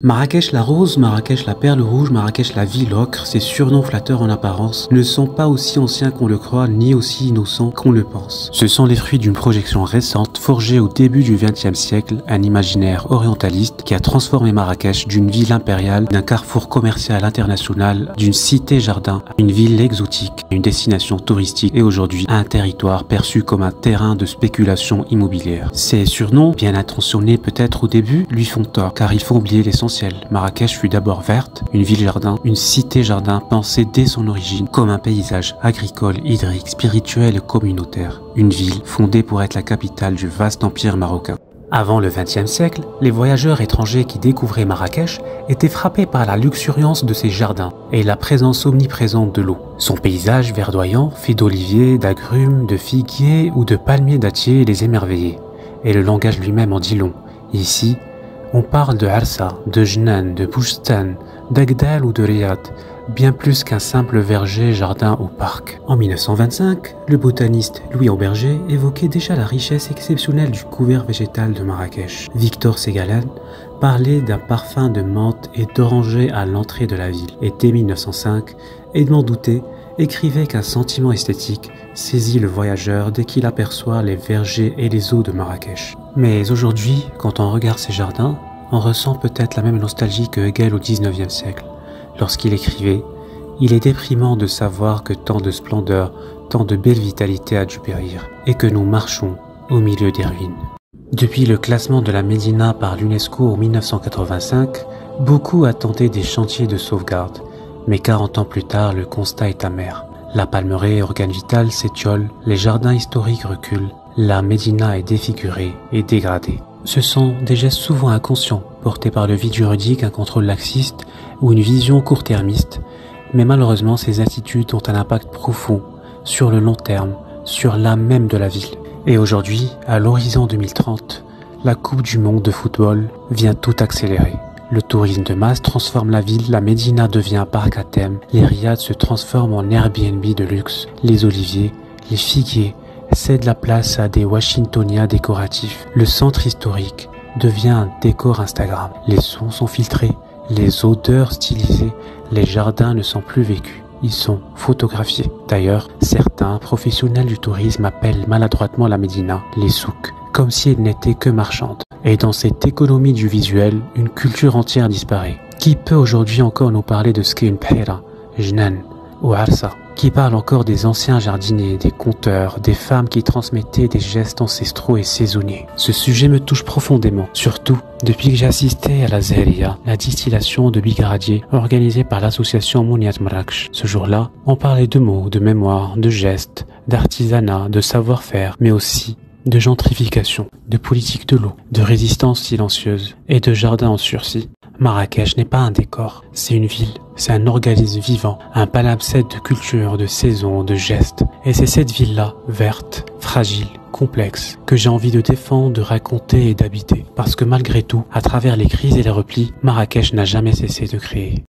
Marrakech la rose, Marrakech la perle rouge, Marrakech la ville ocre, ces surnoms flatteurs en apparence ne sont pas aussi anciens qu'on le croit ni aussi innocents qu'on le pense. Ce sont les fruits d'une projection récente forgée au début du XXe siècle, un imaginaire orientaliste qui a transformé Marrakech d'une ville impériale, d'un carrefour commercial international, d'une cité-jardin, une ville exotique, une destination touristique et aujourd'hui un territoire perçu comme un terrain de spéculation immobilière. Ces surnoms, bien intentionnés peut-être au début, lui font tort car ils font oublier l'essentiel. Marrakech fut d'abord verte, une ville-jardin, une cité-jardin pensée dès son origine comme un paysage agricole, hydrique, spirituel et communautaire. Une ville fondée pour être la capitale du vaste empire marocain. Avant le XXe siècle, les voyageurs étrangers qui découvraient Marrakech étaient frappés par la luxuriance de ses jardins et la présence omniprésente de l'eau. Son paysage verdoyant, fait d'oliviers, d'agrumes, de figuiers ou de palmiers dattiers les émerveillait. Et le langage lui-même en dit long. Ici, on parle de Arsa, de Jnan, de Boustan, d'Agdal ou de Riyad, bien plus qu'un simple verger, jardin ou parc. En 1925, le botaniste Louis Auberger évoquait déjà la richesse exceptionnelle du couvert végétal de Marrakech. Victor Ségalen parlait d'un parfum de menthe et d'oranger à l'entrée de la ville. Et dès 1905, Edmond Doutet écrivait qu'un sentiment esthétique saisit le voyageur dès qu'il aperçoit les vergers et les eaux de Marrakech. Mais aujourd'hui, quand on regarde ces jardins, on ressent peut-être la même nostalgie que Hegel au XIXe siècle. Lorsqu'il écrivait « Il est déprimant de savoir que tant de splendeur, tant de belle vitalité a dû périr, et que nous marchons au milieu des ruines. » Depuis le classement de la Médina par l'UNESCO en 1985, beaucoup attendaient des chantiers de sauvegarde. Mais 40 ans plus tard, le constat est amer. La palmeraie, organe vital, s'étiole, les jardins historiques reculent, la Médina est défigurée et dégradée. Ce sont des gestes souvent inconscients, portés par le vide juridique, un contrôle laxiste ou une vision court-termiste, mais malheureusement ces attitudes ont un impact profond sur le long terme, sur l'âme même de la ville. Et aujourd'hui, à l'horizon 2030, la Coupe du Monde de football vient tout accélérer. Le tourisme de masse transforme la ville, la Médina devient un parc à thème, les riads se transforment en Airbnb de luxe, les oliviers, les figuiers cèdent la place à des Washingtoniens décoratifs, le centre historique devient un décor Instagram, les sons sont filtrés, les odeurs stylisées, les jardins ne sont plus vécus, ils sont photographiés. D'ailleurs, certains professionnels du tourisme appellent maladroitement la Médina les souks, comme si elle n'était que marchande. Et dans cette économie du visuel, une culture entière disparaît. Qui peut aujourd'hui encore nous parler de ce qu'est une Pahira, Jnan ou Arsa? Qui parle encore des anciens jardiniers, des conteurs, des femmes qui transmettaient des gestes ancestraux et saisonniers? Ce sujet me touche profondément, surtout depuis que j'ai assisté à la Zahria, la distillation de bigaradier organisée par l'association Mouniat Marrakech. Ce jour-là, on parlait de mots, de mémoire, de gestes, d'artisanat, de savoir-faire, mais aussi de gentrification, de politique de l'eau, de résistance silencieuse et de jardins en sursis. Marrakech n'est pas un décor, c'est une ville, c'est un organisme vivant, un palimpseste de culture, de saisons, de gestes. Et c'est cette ville-là, verte, fragile, complexe, que j'ai envie de défendre, de raconter et d'habiter. Parce que malgré tout, à travers les crises et les replis, Marrakech n'a jamais cessé de créer.